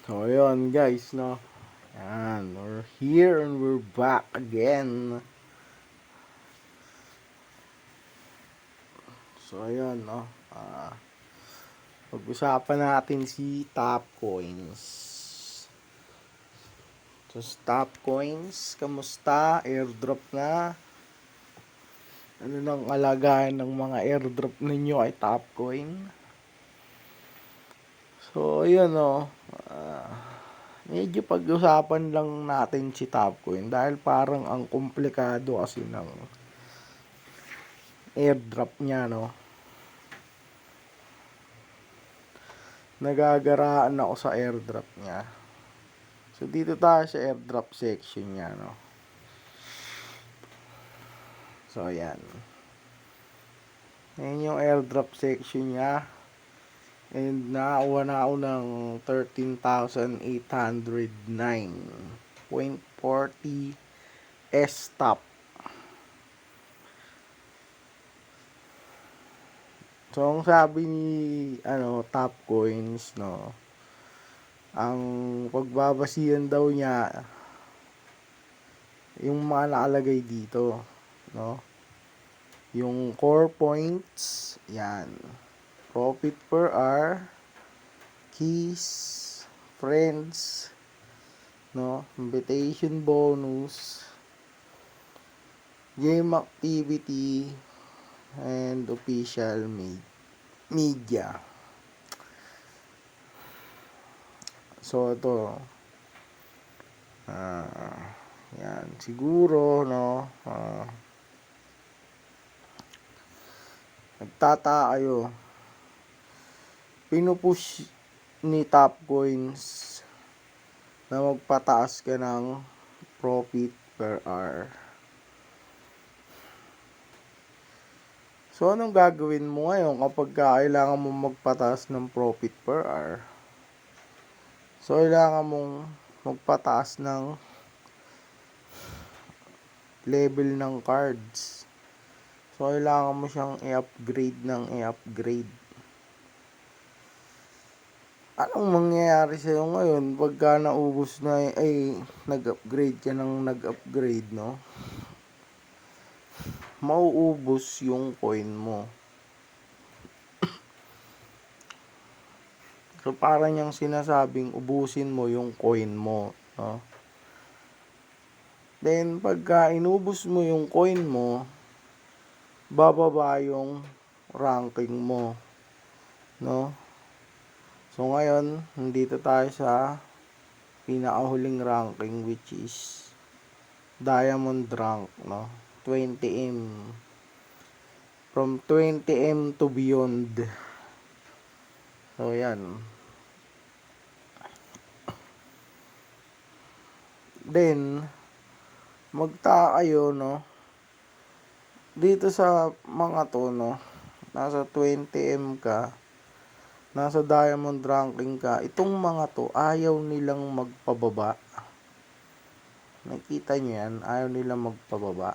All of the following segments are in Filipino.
So, yun guys, no? Yan, we're here and we're back again. So, ayun, no? Pag-usapan natin si Top Coins. So, Top Coins, kamusta? Airdrop na? Ano nang kalagayan ng mga airdrop ninyo ay Top Coin? So, ayun, no? Medyo pag-usapan lang natin si Topcoin dahil parang ang komplikado kasi ng airdrop niya, no? Nagagaraan ako sa airdrop niya. So, dito tayo sa airdrop section niya, no? So, ayan. Ayan yung airdrop section niya. And nakakuha na ako ng 13,809.40 S-top. So, ang sabi ni Top Coins, no, ang pagbabasihan daw niya yung mga nakalagay dito, no? Yung core points, yan. Profit per hour, keys, friends, no? Invitation bonus, game activity, and official media. So, ito, yan, siguro, no, nagtata kayo, pinupush ni Top Coins na magpataas ka ng profit per hour. So, anong gagawin mo ngayon kapag kailangan mo magpataas ng profit per hour? So, kailangan mong magpataas ng level ng cards. So, kailangan mo siyang i-upgrade ng i-upgrade. Anong mangyayari sa'yo ngayon pagka naubos na nag-upgrade ka ng nag-upgrade, no? Mauubos yung coin mo. So, parang niyang sinasabing ubusin mo yung coin mo, no? Then, pagka inubos mo yung coin mo, bababa yung ranking mo, no? So, ngayon, nandito tayo sa pinakahuling ranking, which is Diamond Rank, no? 20M. From 20M to beyond. So, yan. Then, magtaka kayo, no? Dito sa mga to, no? Nasa 20M ka, nasa diamond ranking ka, itong mga to, ayaw nilang magpababa. Nakita nyo yan? Ayaw nilang magpababa.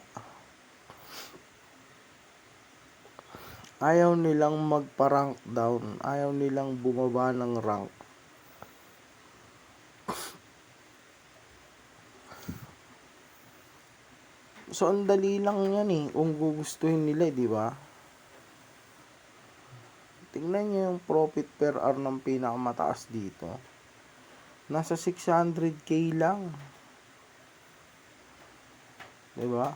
Ayaw nilang magpa-rank down. Ayaw nilang bumaba ng rank. So, ang dali lang yan kung gugustuhin nila, di ba? Tingnan nyo yung profit per hour ng pinakamataas dito. Nasa 600k lang. Di ba?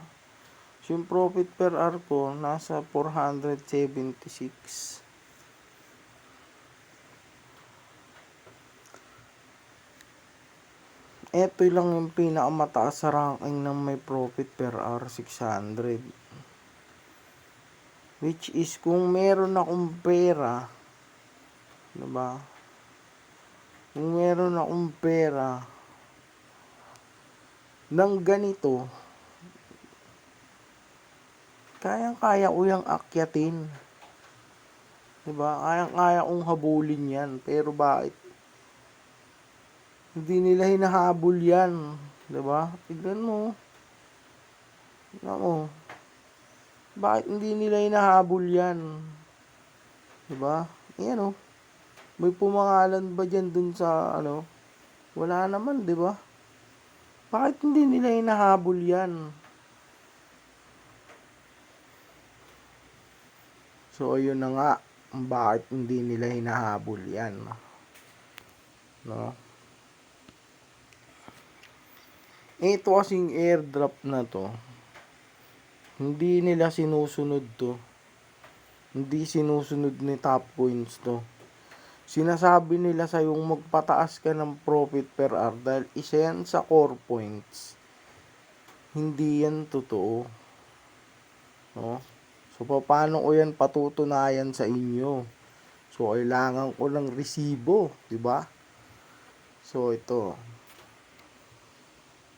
So, yung profit per hour ko, nasa 476. Ito lang yung pinakamataas sa ranking ng may profit per hour, 600. Which is, kung meron akong pera, diba? Kung meron akong pera ng ganito, kayang-kaya ko yung akyatin. Diba? Kayang-kaya kong habulin yan. Pero bakit? Hindi nila hinahabol yan. Diba? Tignan mo. Tignan mo. Bakit hindi nila hinahabol yan? Diba? Ayan o. May pumangalan ba dyan dun sa Wala naman, di ba? Bakit hindi nila hinahabol yan? So, ayun na nga, bakit hindi nila hinahabol yan, no? Ito kasing airdrop na to, hindi nila sinusunod to. Hindi sinusunod ni Top Coins to. Sinasabi nila sa yung magpataas ka ng profit per hour dahil isa yan sa core points. Hindi yan totoo. No? So, paano ko yan patutunayan sa inyo? So, kailangan ko ng resibo, di ba? So, ito.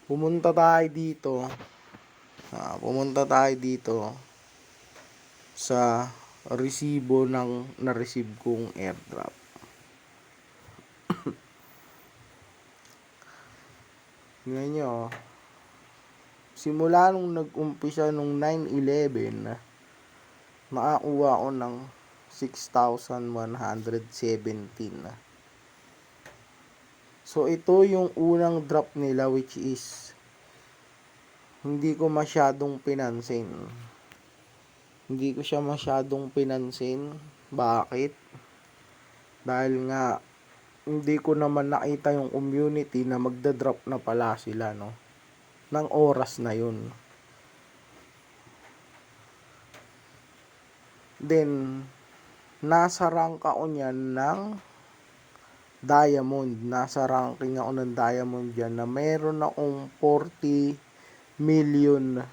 Pumunta tayo dito sa resibo ng na-receive kong airdrop. Ngayon nyo, simula nung nag-umpisa nung 9/11, nakakuha ko ng 6,117. So, ito yung unang drop nila, which is hindi ko masyadong pinansin. Hindi ko siya masyadong pinansin. Bakit? Dahil nga, hindi ko naman nakita yung community na magda-drop na pala sila, no? Ng oras na yun. Then, nasa rank ako niyan ng diamond. Nasa ranking ako ng diamond dyan na meron akong 40 million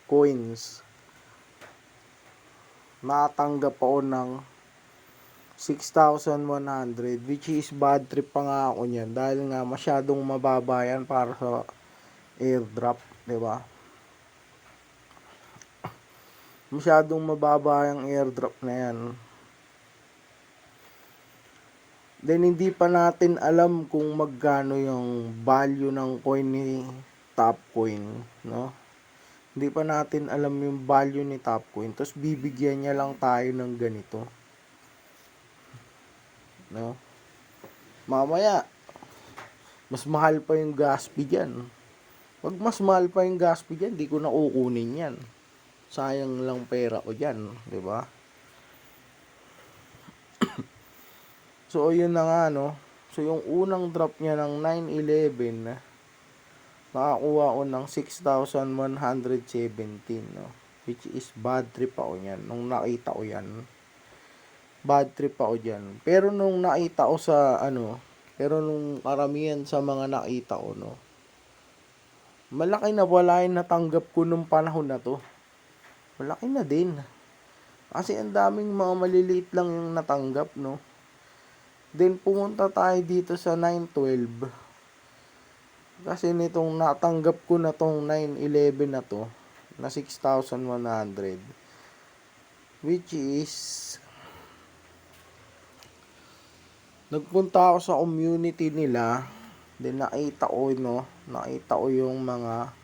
coins. Natanggap ako ng 6,100, which is bad trip pa nga ako niyan dahil nga masyadong mababa yan para sa airdrop, di ba? Masyadong mababa yung airdrop na yan. Then, hindi pa natin alam kung magkano yung value ng coin ni Topcoin, no? Hindi pa natin alam yung value ni Topcoin. Tapos, bibigyan niya lang tayo ng ganito, no? Mamaya, mas mahal pa yung gas fee dyan. Pag mas mahal pa yung gas fee dyan, di ko na kukunin yan. Sayang lang pera ko dyan, di ba? So, yun na nga, no? So, yung unang drop niya ng 9/11, nakakuha ko ng 6,117, no? Which is bad trip ako yan. Nung nakita ko yan, bad trip ako dyan. Pero nung nakita ko sa, nung karamihan sa mga nakita ko, no? Malaki na wala yung natanggap ko nung panahon na to. Malaki na din. Kasi ang daming mga maliliit lang yung natanggap, no? Then, pumunta tayo dito sa 9/12. Kasi nitong natanggap ko na tong 9/11 na to, na 6,100. Which is, nagpunta ako sa community nila. Then, nakita ko yung mga,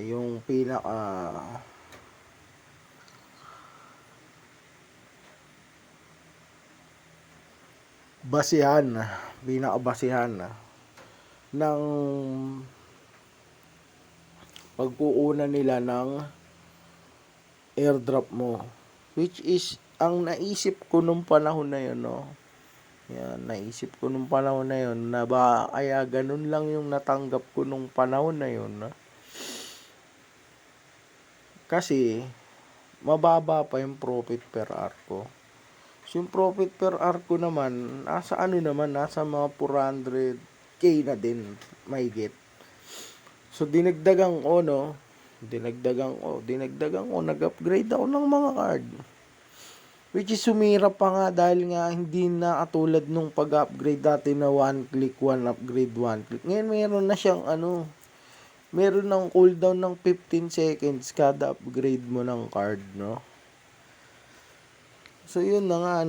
yung pinakabasihan ng pagkuuna nila ng airdrop mo, which is ang naisip ko nung panahon na yun, no? Yan, naisip ko nung panahon na yun na ba kaya ganun lang yung natanggap ko nung panahon na yun, no? Kasi mababa pa yung profit per hour ko. So, yung profit per hour ko naman, nasa mga 400k na din, may get. So, dinagdagan ko, nag-upgrade ako ng mga card. Which is, sumira pa nga dahil nga hindi na katulad nung pag-upgrade dati na one click, one upgrade, one click. Ngayon, meron na siyang meron ng cooldown ng 15 seconds kada upgrade mo ng card, no? So, yun na nga,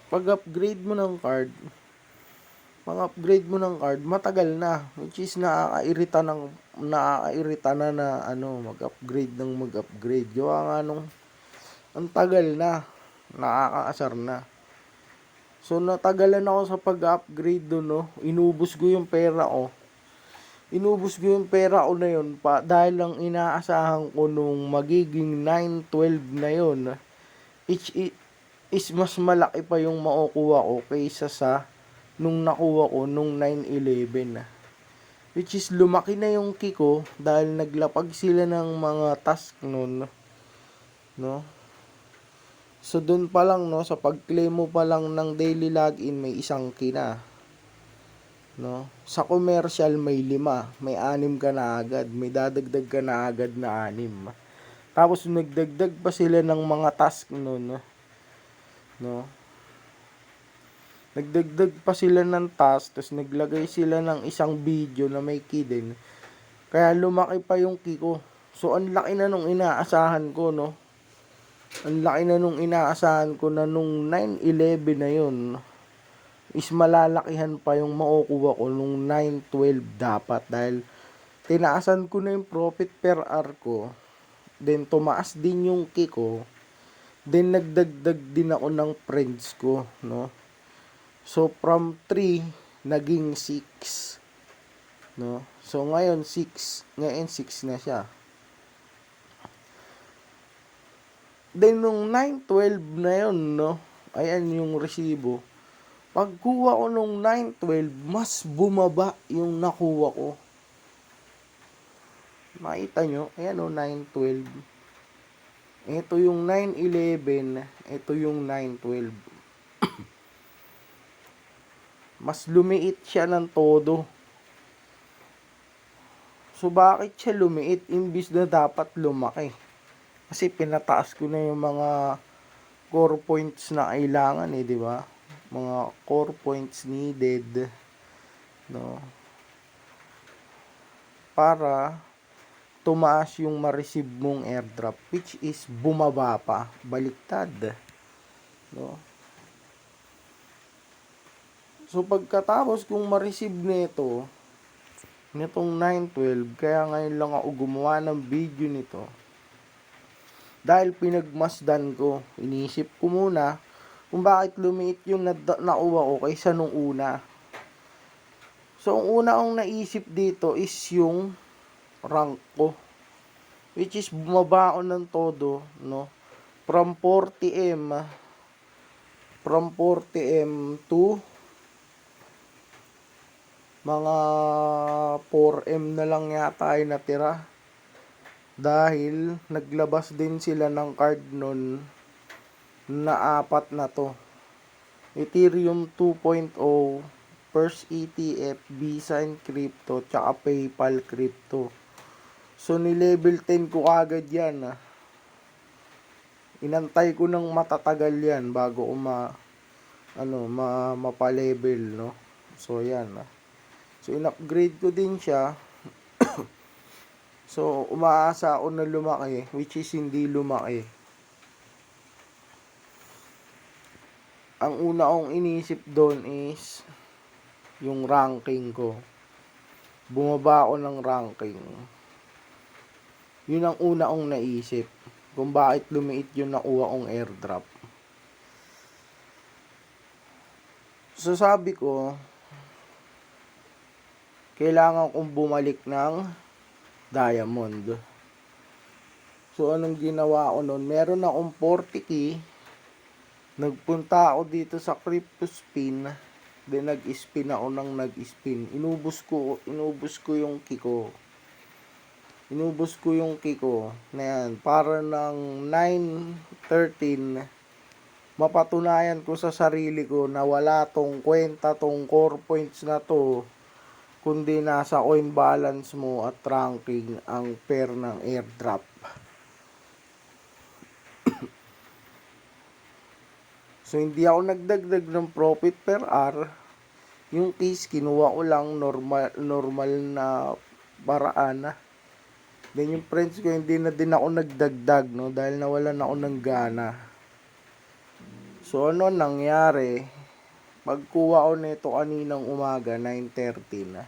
pag-upgrade mo ng card, matagal na. Which is, nakakairita na mag-upgrade. Gawa nga ang tagal na. Nakakaasar na. So natagalan ako sa pag-upgrade doon, no. Inubos ko yung pera ko. Inubos ko yung pera ko na yun dahil lang inaasahan ko nung magiging 912 na yun. Which is mas malaki pa yung makukuha ko kaysa sa nung nakuha ko nung 911. Which is lumaki na yung kiko dahil naglapag sila ng mga task nun, no? So dun pa lang, no, sa pag-claim mo pa lang ng daily login may isang kina, no? Sa commercial may 5, may 6 ka na agad, may dadagdag ka na agad na 6. Tapos nagdagdag pa sila ng mga task nun, no? Nagdagdag pa sila ng task, tapos naglagay sila ng isang video na may key din. Kaya lumaki pa yung key ko. So, ang laki na nung inaasahan ko, no? Ang laki na nung inaasahan ko na nung 9/11 na yun, is malalakihan pa yung makukuha ko nung 9/12 dapat. Dahil tinaasan ko na yung profit per hour ko. Then, tumaas din yung key ko. Then, nagdagdag din ako ng friends ko, no? So, from 3, naging 6. No? So, ngayon 6 na siya. Then, nung 9/12 na yun, no? Ayan yung resibo. Pagkuha ko nung 9/12, mas bumaba yung nakuha ko. Makita nyo? Ayan o, 9/12. Ito yung 9/11. Ito yung 9/12. Mas lumiit siya ng todo. So, bakit siya lumiit? Imbis na dapat lumaki. Kasi pinataas ko na yung mga core points na kailangan di ba? Mga core points needed, no? Para tumaas yung ma-receive mong airdrop, which is bumaba pa, baliktad, no? So, pagkatapos kung ma-receive nitong 9/12, kaya ngayon lang ako gumawa ng video nito. Dahil pinagmasdan ko, inisip ko muna kung bakit lumiit yung nakuha ko kaysa nung una. So, ang una kong naisip dito is yung rank ko. Which is bumaba ako ng todo, no? From 40M to mga 4M na lang yata ay natira. Dahil naglabas din sila ng card nun na 4 na to. Ethereum 2.0, First ETF, Visa and Crypto, tsaka PayPal Crypto. So, ni-level 10 ko agad yan. Inantay ko ng matatagal yan bago ko mapa-level, no? So, yan. So, in-upgrade ko din siya. So, umaasa ako na lumaki, which is hindi lumaki. Ang una kong inisip doon is yung ranking ko. Bumaba ako ng ranking. Yun ang una kong naisip kung bakit lumiit yung nakuha kong airdrop. So, sabi ko, kailangan kong bumalik ng diamond. So, anong ginawa ko nun? Meron akong 40k. Nagpunta ako dito sa CryptoSpin. Then, nag-spin ako ng nag-spin. Inubos ko yung kiko. Inubos ko yung kiko na yan. Para ng 9/13, mapatunayan ko sa sarili ko na wala tong kwenta tong core points na to, kundi nasa coin balance mo at ranking ang pair ng airdrop. So, hindi ako nagdagdag ng profit per hour. Yung case, kinuha ko lang normal na paraan. Then, yung friends ko, hindi na din ako nagdagdag, no? Dahil nawalan ako ng gana. So, ano nangyari? Pagkuha ko nito kaninang umaga, 9:30 na.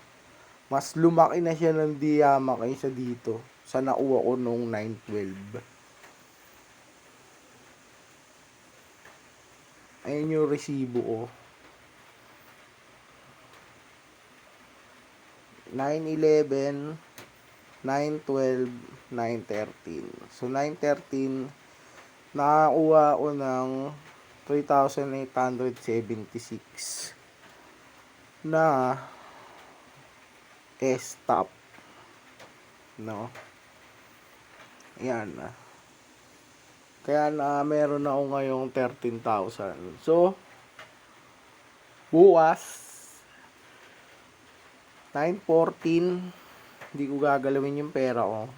Mas lumaki na siya ng diyama kaysa dito sa nakuha ko noong 9/12. Ayun yung resibo ko. 9/11, 9/12, 9/13. So 9/13 nakakuha ko ng 3,876 na stop, no? Yan. Kaya na meron ako ngayong 13,000. So bukas 9/14 hindi ko gagalawin yung pera ko,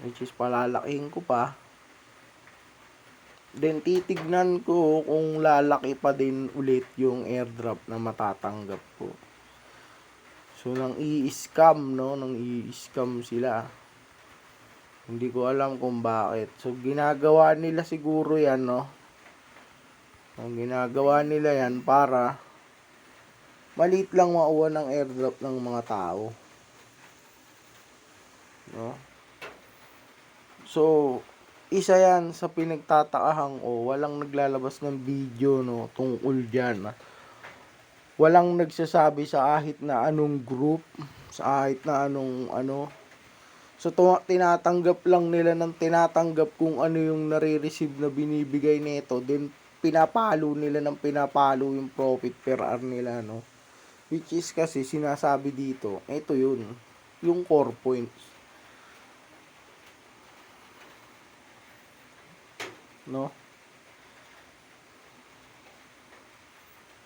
which is palalakihin ko pa. Then titignan ko kung lalaki pa din ulit yung airdrop na matatanggap ko. So nang i-scam, no? Nang i-scam sila. Hindi ko alam kung bakit. So ginagawa nila siguro yan, no? Ang ginagawa nila yan para maliit lang makuha ng airdrop ng mga tao, no? So isa yan sa pinagtatakahan ko, walang naglalabas ng video, no, tungkol dyan. Walang nagsasabi sa kahit na anong group, sa kahit na anong ano. So tinatanggap lang nila ng tinatanggap kung ano yung nare-receive na binibigay nito, then pinapalo nila ng pinapalo yung profit per hour nila, no. Which is kasi sinasabi dito, ito yun, yung core points, no?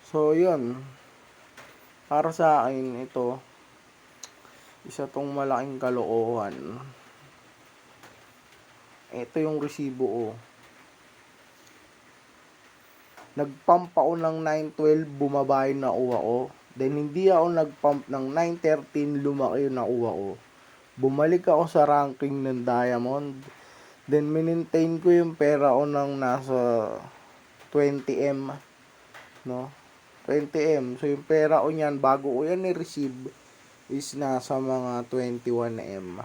So yun, para sa akin ito isa tong malaking kalokohan. Ito yung resibo ko. Nagpump ako ng 9/12, bumaba yung nakuha ko. Then hindi ako nagpump ng 9/13, lumaki yung nakuha ko. Bumalik ako sa ranking ng Diamond. Then maintain ko yung pera ko ng nasa 20M, no? 20M. So yung pera ko niyan bago ko yan i-receive is nasa mga 21M.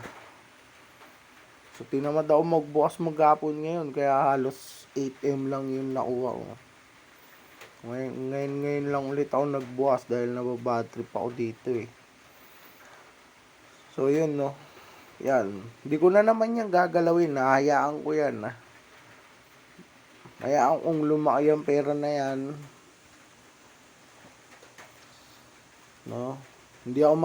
So tinamad ako magbukas maghapon ngayon, kaya halos 8M lang yung nakuha ko. Ngayon lang ulit ako nagbukas dahil nababad trip ako dito eh. So yun, no. Yan. Hindi ko na naman yan gagalawin. Hayaan ko yan. Hayaan kong lumaki ang pera na yan. No? Hindi ako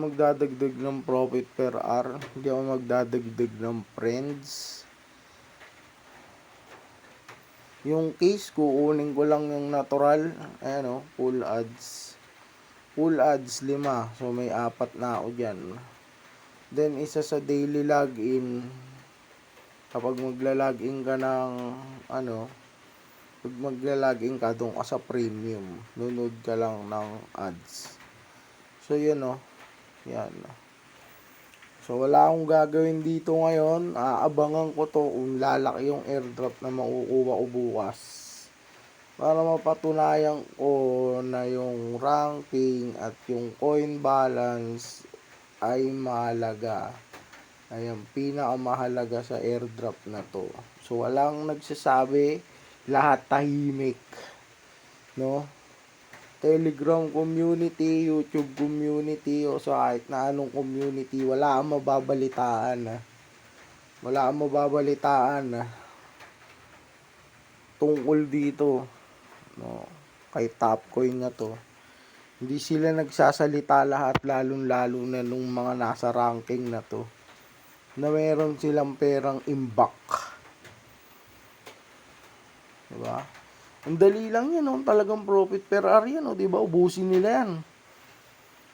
magdadagdag ng profit per hour. Hindi ako magdadagdag ng friends. Yung case ko, kunin ko lang yung natural, ayan o, full ads. Full ads 5, so may 4 na ako dyan. Then isa sa daily login, kapag magla-login ka ng pag magla-login ka, doon ka sa premium, nunod ka lang ng ads. So yun o, yan. So wala akong gagawin dito ngayon. Aabangan ko to kung lalaki yung airdrop na makukuha ko bukas, para mapatunayan ko na yung ranking at yung coin balance ay mahalaga, ay ang pinakamahalaga sa airdrop na to. So walang nagsasabi, lahat tahimik, no? Telegram community, YouTube community, o so kahit na anong community, wala kang mababalitaan. Wala kang mababalitaan tungkol dito, no, kay Topcoin na to. Hindi sila nagsasalita lahat, lalong-lalo na nung mga nasa ranking na to, na meron silang perang imbak. Diba? Ang dali lang yan, no? Talagang profit per hour yan, no? Diba? Ubusin nila yan.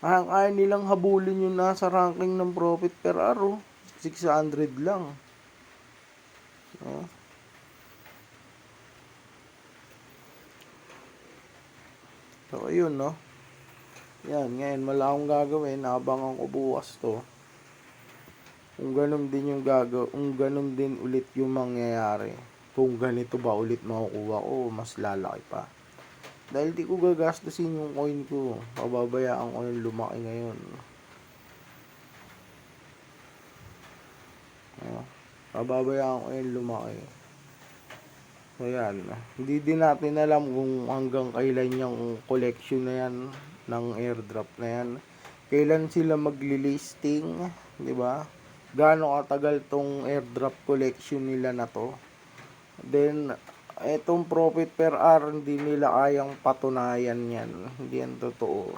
Kaya nilang habulin yung nasa ranking ng profit per hour, oh. 600 lang. No? So, ayun, no? Yan, ngayon, wala akong gagawin. Naabangan ko bukas to. Kung ganun din ulit yung mangyayari. Kung ganito ba ulit makukuha ko, mas lalaki pa. Dahil di ko gagastusin yung coin ko. Pababayaan ko yung lumaki ngayon. Pababayaan ko yung lumaki. So yan, hindi din natin alam kung hanggang kailan yung collection na yan ng airdrop na yan. Kailan sila magli-listing, di ba? Gaano katagal tong airdrop collection nila na to. Then, etong profit per hour, hindi nila kayang patunayan yan. Hindi yan totoo.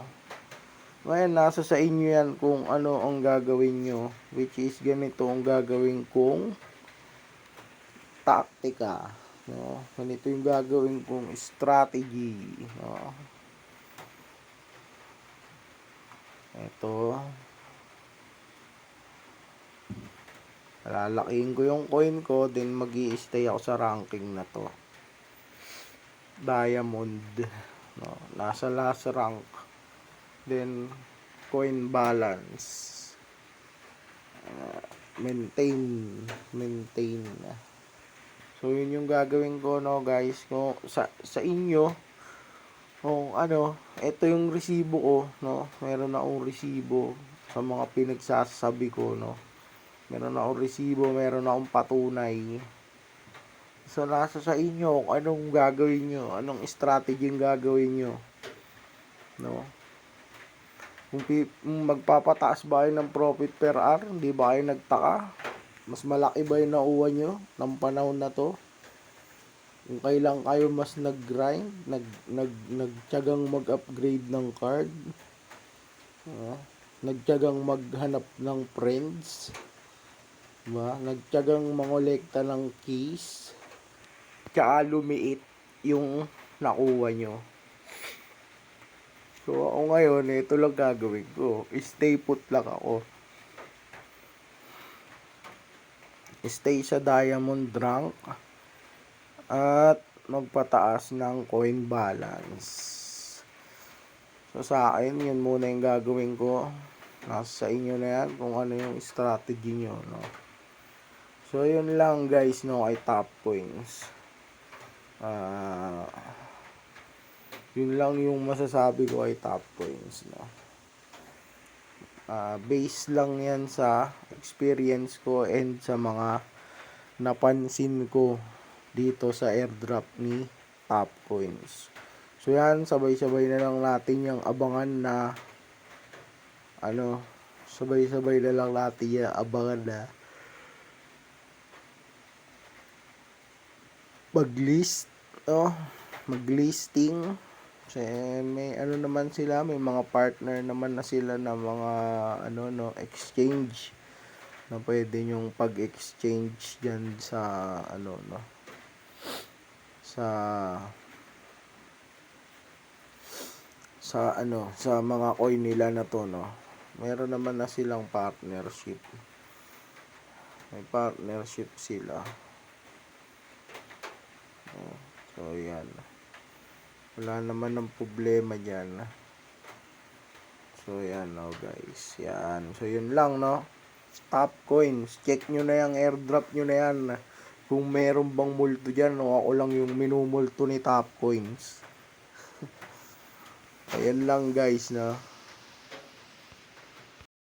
Ngayon, nasa sa inyo yan kung ano ang gagawin nyo. Which is, ganito ang gagawin kong taktika. No? Ganito yung gagawin kong strategy. No? Ito. Lalakihin ko yung coin ko, then mag-i-stay ako sa ranking na to. Diamond. No? Nasa last rank. Then, coin balance. Maintain. So, yun yung gagawin ko, no, guys. No, sa inyo, kung ano, ito yung resibo ko, no. Meron akong resibo sa mga pinagsasabi ko, no. Meron akong resibo, meron akong patunay. So, nasa sa inyo kung anong gagawin nyo, anong strategy yung gagawin nyo, no. Kung magpapataas ba kayo ng profit per hour, hindi ba kayo nagtaka? Mas malaki ba yung nauwa nyo ng panahon na to? Kung kailan kayo mas nag-grind, nagtiyagang mag-upgrade ng card, nagtiyagang maghanap ng friends, diba? Nagtiyagang mangolekta ng keys, tsaka lumiit yung nakuha nyo. So, ako ngayon, ito lang gagawin ko. Stay put lang ako. Stay sa diamond rank at magpataas ng coin balance. So, sa akin, yun muna yung gagawin ko. Nasa inyo na yan kung ano yung strategy nyo, no? So, yun lang guys, no, ay top coins. Yun lang yung masasabi ko ay top coins, no. Base lang yan sa experience ko and sa mga napansin ko dito sa airdrop ni top coins. So yan, sabay-sabay na lang natin yung abangan na sabay-sabay na lang natin yung abangan na mag-list, no, mag-listing. Kasi may naman sila, may mga partner naman na sila na mga exchange na pwede yung pag-exchange diyan sa sa mga coin nila na to, no. Meron naman na silang partnership. May partnership sila. So yan. Wala naman ng problema dyan. So, yan, no, guys. Yan. So, yun lang, no. Top coins. Check nyo na yung airdrop nyo na yan. Kung meron bang multo dyan, no. Ako lang yung minumulto ni top coins. Ayan lang, guys, no.